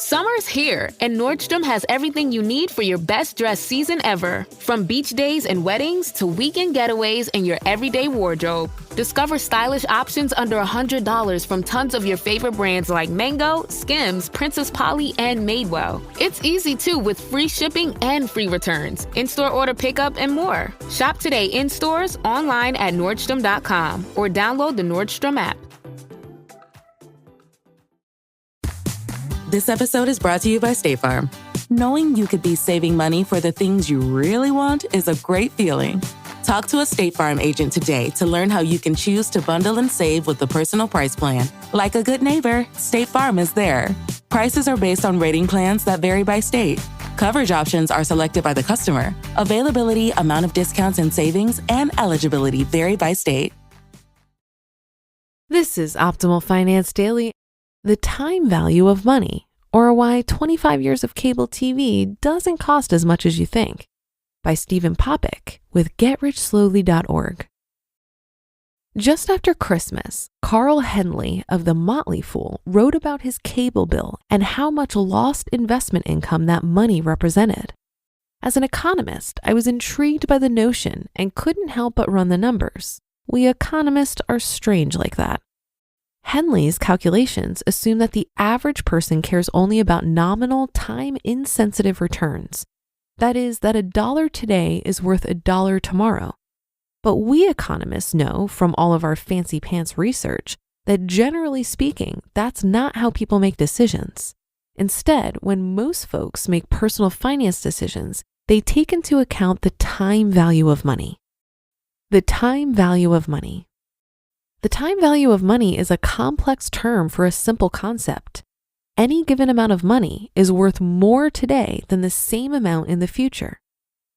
Summer's here, and Nordstrom has everything you need for your best dress season ever. From beach days and weddings to weekend getaways and your everyday wardrobe. Discover stylish options under $100 from tons of your favorite brands like Mango, Skims, Princess Polly, and Madewell. It's easy too with free shipping and free returns, in-store order pickup, and more. Shop today in stores, online at Nordstrom.com, or download the Nordstrom app. This episode is brought to you by State Farm. Knowing you could be saving money for the things you really want is a great feeling. Talk to a State Farm agent today to learn how you can choose to bundle and save with the Personal Price Plan. Like a good neighbor, State Farm is there. Prices are based on rating plans that vary by state. Coverage options are selected by the customer. Availability, amount of discounts and savings, and eligibility vary by state. This is Optimal Finance Daily. The time value of money, or why 25 years of cable TV doesn't cost as much as you think, by Stephen Popick with GetRichSlowly.org. Just after Christmas, Carl Henley of The Motley Fool wrote about his cable bill and how much lost investment income that money represented. As an economist, I was intrigued by the notion and couldn't help but run the numbers. We economists are strange like that. Henley's calculations assume that the average person cares only about nominal, time-insensitive returns. That is, that $1 today is worth $1 tomorrow. But we economists know from all of our fancy pants research that generally speaking, that's not how people make decisions. Instead, when most folks make personal finance decisions, they take into account the time value of money. The time value of money. The time value of money is a complex term for a simple concept. Any given amount of money is worth more today than the same amount in the future.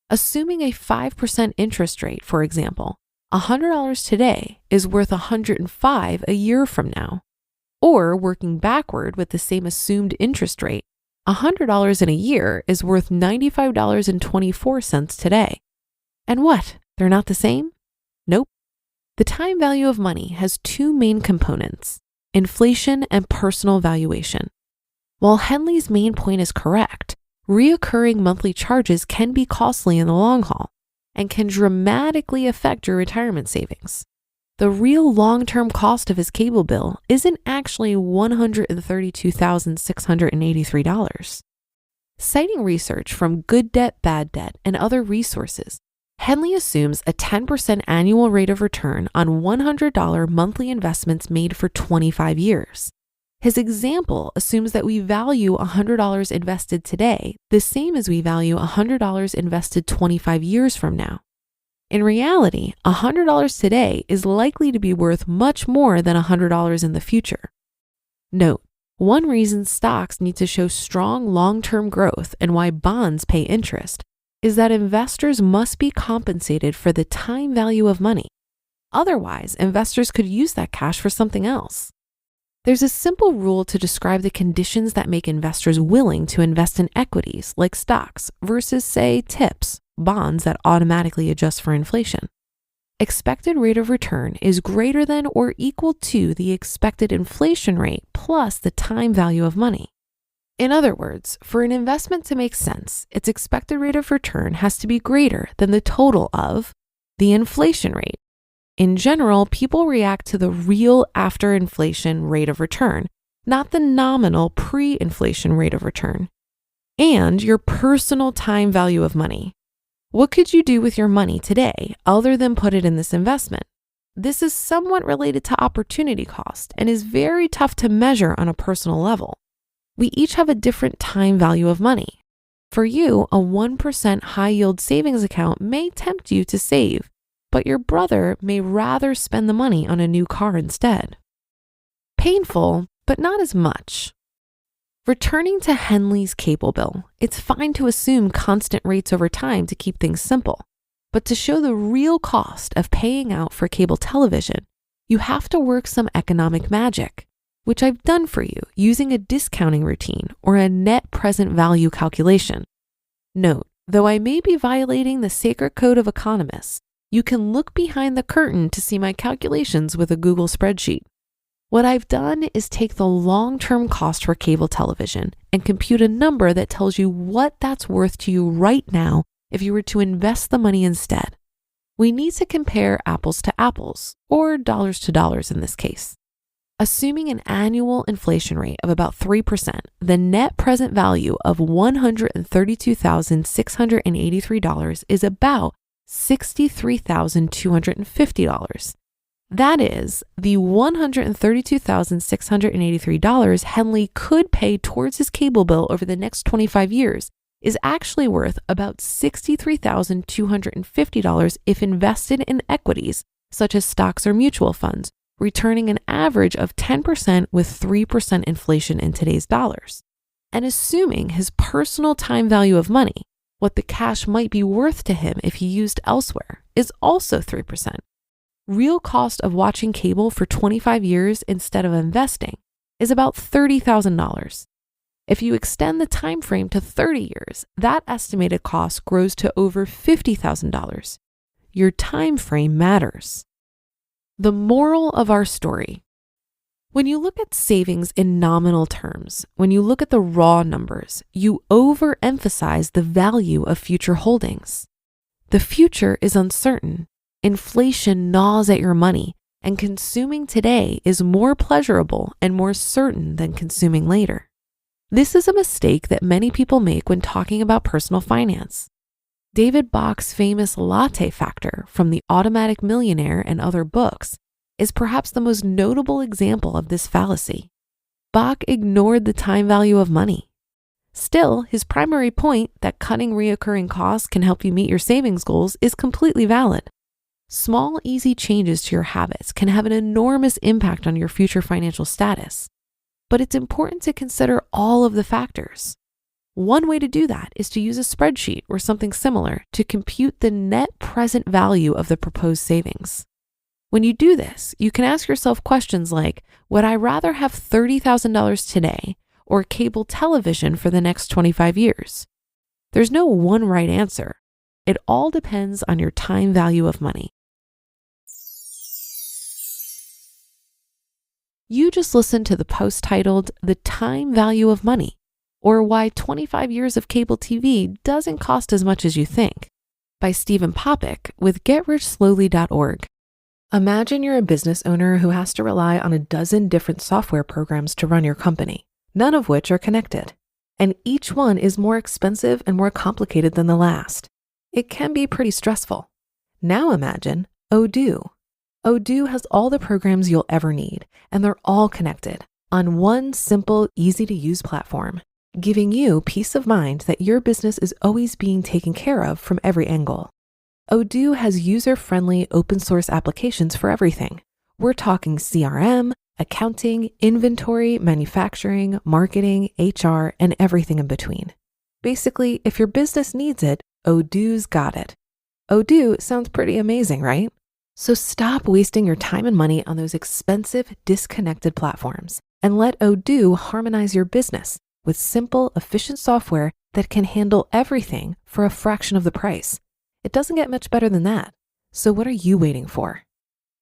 Assuming a 5% interest rate, for example, $100 today is worth $105 a year from now. Or working backward with the same assumed interest rate, $100 in a year is worth $95.24 today. And what? They're not the same? Nope. The time value of money has two main components, inflation and personal valuation. While Henley's main point is correct, reoccurring monthly charges can be costly in the long haul and can dramatically affect your retirement savings. The real long-term cost of his cable bill isn't actually $132,683. Citing research from Good Debt, Bad Debt, and other resources, Henley assumes a 10% annual rate of return on $100 monthly investments made for 25 years. His example assumes that we value $100 invested today the same as we value $100 invested 25 years from now. In reality, $100 today is likely to be worth much more than $100 in the future. Note, one reason stocks need to show strong long-term growth and why bonds pay interest is that investors must be compensated for the time value of money. Otherwise, investors could use that cash for something else. There's a simple rule to describe the conditions that make investors willing to invest in equities like stocks versus, say, TIPS, bonds that automatically adjust for inflation. Expected rate of return is greater than or equal to the expected inflation rate plus the time value of money. In other words, for an investment to make sense, its expected rate of return has to be greater than the total of the inflation rate. In general, people react to the real after-inflation rate of return, not the nominal pre-inflation rate of return. And your personal time value of money. What could you do with your money today other than put it in this investment? This is somewhat related to opportunity cost and is very tough to measure on a personal level. We each have a different time value of money. For you, a 1% high-yield savings account may tempt you to save, but your brother may rather spend the money on a new car instead. Painful, but not as much. Returning to Henley's cable bill, it's fine to assume constant rates over time to keep things simple. But to show the real cost of paying out for cable television, you have to work some economic magic, which I've done for you using a discounting routine or a net present value calculation. Note, though I may be violating the sacred code of economists, you can look behind the curtain to see my calculations with a Google spreadsheet. What I've done is take the long-term cost for cable television and compute a number that tells you what that's worth to you right now if you were to invest the money instead. We need to compare apples to apples, or dollars to dollars in this case. Assuming an annual inflation rate of about 3%, the net present value of $132,683 is about $63,250. That is, the $132,683 Henley could pay towards his cable bill over the next 25 years is actually worth about $63,250 if invested in equities, such as stocks or mutual funds, returning an average of 10% with 3% inflation in today's dollars. And assuming his personal time value of money, what the cash might be worth to him if he used elsewhere, is also 3%. Real cost of watching cable for 25 years instead of investing is about $30,000. If you extend the time frame to 30 years, that estimated cost grows to over $50,000. Your time frame matters. The moral of our story. When you look at savings in nominal terms, when you look at the raw numbers, you overemphasize the value of future holdings. The future is uncertain. Inflation gnaws at your money, and consuming today is more pleasurable and more certain than consuming later. This is a mistake that many people make when talking about personal finance. David Bach's famous latte factor from The Automatic Millionaire and other books is perhaps the most notable example of this fallacy. Bach ignored the time value of money. Still, his primary point that cutting reoccurring costs can help you meet your savings goals is completely valid. Small, easy changes to your habits can have an enormous impact on your future financial status. But it's important to consider all of the factors. One way to do that is to use a spreadsheet or something similar to compute the net present value of the proposed savings. When you do this, you can ask yourself questions like, would I rather have $30,000 today or cable television for the next 25 years? There's no one right answer. It all depends on your time value of money. You just listened to the post titled The Time Value of Money, or Why 25 Years of Cable TV Doesn't Cost as Much as You Think, by Stephen Popick with GetRichSlowly.org. Imagine you're a business owner who has to rely on a dozen different software programs to run your company, none of which are connected, and each one is more expensive and more complicated than the last. It can be pretty stressful. Now imagine Odoo. Odoo has all the programs you'll ever need, and they're all connected on one simple, easy-to-use platform, giving you peace of mind that your business is always being taken care of from every angle. Odoo has user-friendly open-source applications for everything. We're talking CRM, accounting, inventory, manufacturing, marketing, HR, and everything in between. Basically, if your business needs it, Odoo's got it. Odoo sounds pretty amazing, right? So stop wasting your time and money on those expensive, disconnected platforms and let Odoo harmonize your business with simple, efficient software that can handle everything for a fraction of the price. It doesn't get much better than that. So what are you waiting for?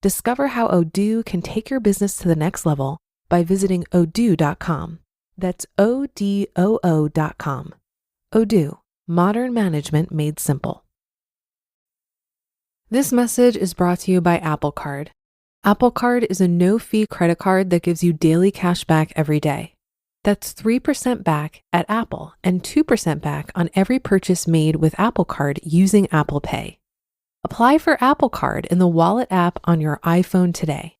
Discover how Odoo can take your business to the next level by visiting odoo.com. That's ODOO.com. Odoo, modern management made simple. This message is brought to you by Apple Card. Apple Card is a no-fee credit card that gives you daily cash back every day. That's 3% back at Apple and 2% back on every purchase made with Apple Card using Apple Pay. Apply for Apple Card in the Wallet app on your iPhone today.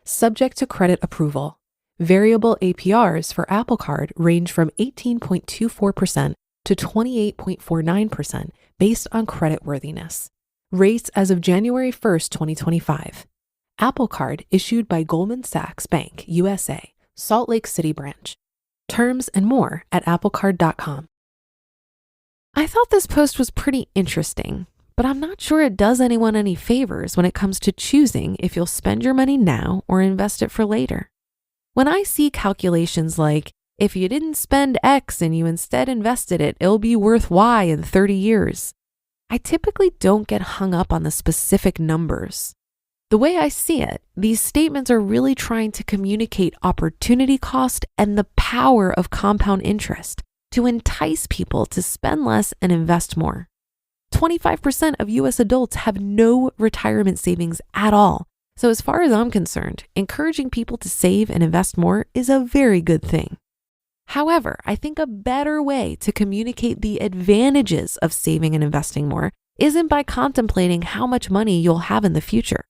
Subject to credit approval. Variable APRs for Apple Card range from 18.24% to 28.49% based on creditworthiness. Rates as of January 1st, 2025. Apple Card issued by Goldman Sachs Bank, USA, Salt Lake City branch. Terms and more at applecard.com. I thought this post was pretty interesting, but I'm not sure it does anyone any favors when it comes to choosing if you'll spend your money now or invest it for later. When I see calculations like, if you didn't spend X and you instead invested it, it'll be worth Y in 30 years. I typically don't get hung up on the specific numbers. The way I see it, these statements are really trying to communicate opportunity cost and the power of compound interest to entice people to spend less and invest more. 25% of US adults have no retirement savings at all. So as far as I'm concerned, encouraging people to save and invest more is a very good thing. However, I think a better way to communicate the advantages of saving and investing more isn't by contemplating how much money you'll have in the future.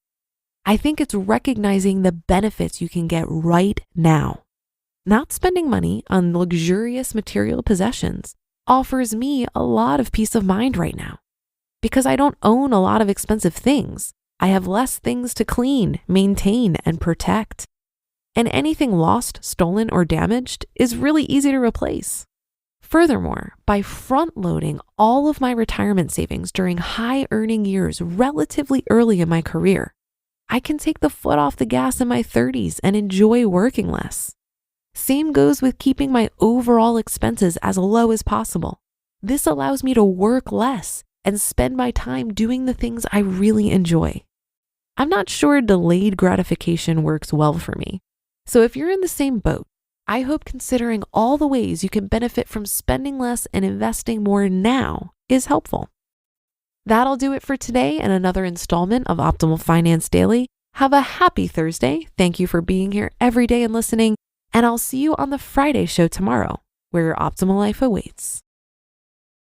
I think it's recognizing the benefits you can get right now. Not spending money on luxurious material possessions offers me a lot of peace of mind right now. Because I don't own a lot of expensive things, I have less things to clean, maintain, and protect. And anything lost, stolen, or damaged is really easy to replace. Furthermore, by front-loading all of my retirement savings during high-earning years relatively early in my career, I can take the foot off the gas in my 30s and enjoy working less. Same goes with keeping my overall expenses as low as possible. This allows me to work less and spend my time doing the things I really enjoy. I'm not sure delayed gratification works well for me. So if you're in the same boat, I hope considering all the ways you can benefit from spending less and investing more now is helpful. That'll do it for today and another installment of Optimal Finance Daily. Have a happy Thursday. Thank you for being here every day and listening. And I'll see you on the Friday show tomorrow, where your optimal life awaits.